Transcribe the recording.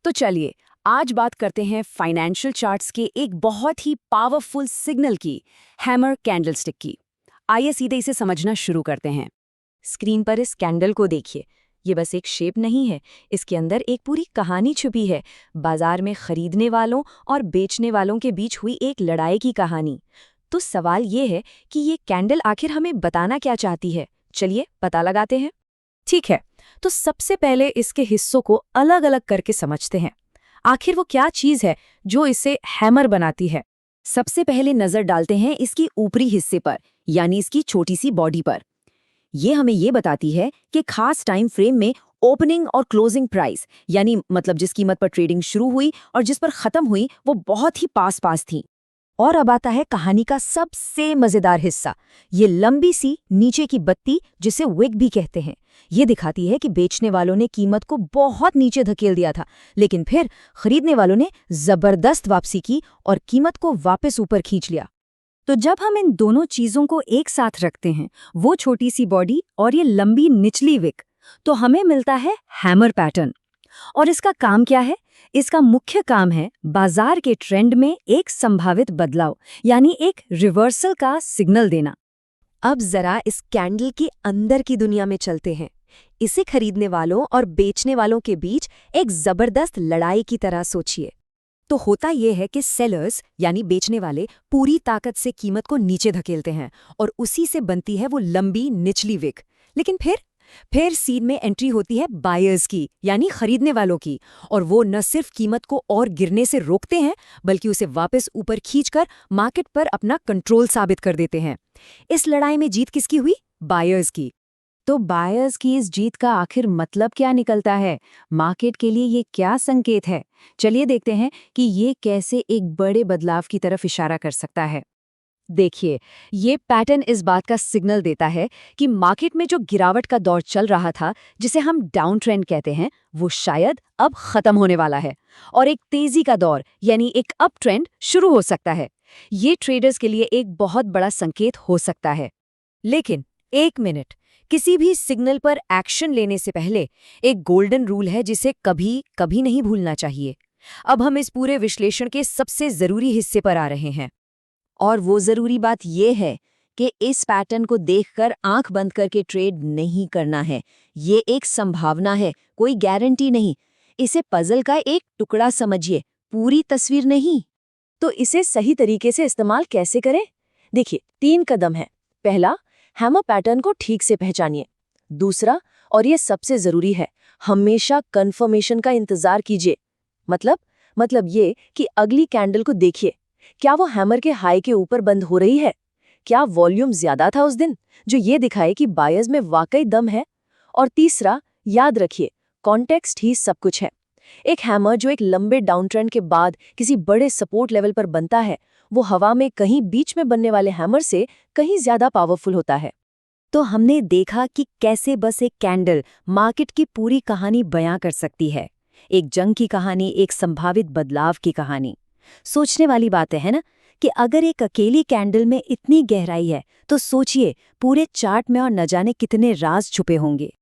तो चलिए आज बात करते हैं फाइनेंशियल चार्ट्स के एक बहुत ही पावरफुल सिग्नल की, हैमर कैंडलस्टिक की। आइए सीधे इसे समझना शुरू करते हैं। स्क्रीन पर इस कैंडल को देखिए। ये बस एक शेप नहीं है, इसके अंदर एक पूरी कहानी छुपी है। बाजार में खरीदने वालों और बेचने वालों के बीच हुई एक लड़ाई की कहानी। तो सवाल ये है कि ये कैंडल आखिर हमें बताना क्या चाहती है। चलिए पता लगाते हैं। ठीक है, तो सबसे पहले इसके हिस्सों को अलग अलग करके समझते हैं। आखिर वो क्या चीज है जो इसे हैमर बनाती है। सबसे पहले नजर डालते हैं इसकी ऊपरी हिस्से पर, यानी इसकी छोटी सी बॉडी पर। ये हमें ये बताती है कि खास टाइम फ्रेम में ओपनिंग और क्लोजिंग प्राइस, यानी मतलब जिस कीमत पर ट्रेडिंग शुरू हुई और जिस पर खत्म हुई, वो बहुत ही पास पास थी। और अब आता है कहानी का सबसे मजेदार हिस्सा, ये लंबी सी नीचे की बत्ती जिसे विग भी कहते हैं। ये दिखाती है कि बेचने वालों ने कीमत को बहुत नीचे धकेल दिया था, लेकिन फिर खरीदने वालों ने जबरदस्त वापसी की और कीमत को वापस ऊपर खींच लिया। तो जब हम इन दोनों चीजों को एक साथ रखते हैं, वो छोटी सी बॉडी और ये लंबी निचली विक, तो हमें मिलता है हैमर पैटर्न। और इसका काम क्या है? इसका मुख्य काम है बाजार के ट्रेंड में एक संभावित बदलाव, यानी एक रिवर्सल का सिग्नल देना। अब जरा इस कैंडल के अंदर की दुनिया में चलते हैं। इसे खरीदने वालों और बेचने वालों के बीच एक जबरदस्त लड़ाई की तरह सोचिए। तो होता यह है कि सेलर्स यानी बेचने वाले पूरी ताकत से कीमत को नीचे धकेलते हैं और उसी से बनती है वो लंबी निचली विक। लेकिन फिर सीन में एंट्री होती है बायर्स की, यानी खरीदने वालों की, और वो न सिर्फ कीमत को और गिरने से रोकते हैं बल्कि उसे वापस ऊपर खींचकर मार्केट पर अपना कंट्रोल साबित कर देते हैं। इस लड़ाई में जीत किसकी हुई? बायर्स की। तो बायर्स की इस जीत का आखिर मतलब क्या निकलता है? मार्केट के लिए ये क्या संकेत है? चलिए देखते हैं कि ये कैसे एक बड़े बदलाव की तरफ इशारा कर सकता है। देखिए, ये पैटर्न इस बात का सिग्नल देता है कि मार्केट में जो गिरावट का दौर चल रहा था, जिसे हम डाउन ट्रेंड कहते हैं, वो शायद अब खत्म होने वाला है और एक तेजी का दौर यानी एक अप ट्रेंड शुरू हो सकता है। ये ट्रेडर्स के लिए एक बहुत बड़ा संकेत हो सकता है। लेकिन एक मिनट, किसी भी सिग्नल पर एक्शन लेने से पहले एक गोल्डन रूल है जिसे कभी कभी नहीं भूलना चाहिए। अब हम इस पूरे विश्लेषण के सबसे जरूरी हिस्से पर आ रहे हैं। और वो जरूरी बात यह है कि इस पैटर्न को देखकर आंख बंद करके ट्रेड नहीं करना है। ये एक संभावना है, कोई गारंटी नहीं। इसे पजल का एक टुकड़ा समझिए, पूरी तस्वीर नहीं। तो इसे सही तरीके से इस्तेमाल कैसे करें? देखिए, 3 कदम है। पहला, हैमर पैटर्न को ठीक से पहचानिए। दूसरा, और ये सबसे जरूरी है, हमेशा कंफर्मेशन का इंतजार कीजिए। मतलब ये कि अगली कैंडल को देखिए, क्या वो हैमर के हाई के ऊपर बंद हो रही है? क्या वॉल्यूम ज्यादा था उस दिन, जो ये दिखाए कि बायर्स में वाकई दम है? और तीसरा, याद रखिए, कॉन्टेक्स्ट ही सब कुछ है। एक हैमर जो एक लंबे डाउन ट्रेंड के बाद किसी बड़े सपोर्ट लेवल पर बनता है, वो हवा में कहीं बीच में बनने वाले हैमर से कहीं ज्यादा पावरफुल होता है। तो हमने देखा कि कैसे बस एक कैंडल मार्केट की पूरी कहानी बयां कर सकती है। एक जंग की कहानी, एक संभावित बदलाव की कहानी। सोचने वाली बात है ना कि अगर एक अकेली कैंडल में इतनी गहराई है, तो सोचिए पूरे चार्ट में और न जाने कितने राज छुपे होंगे।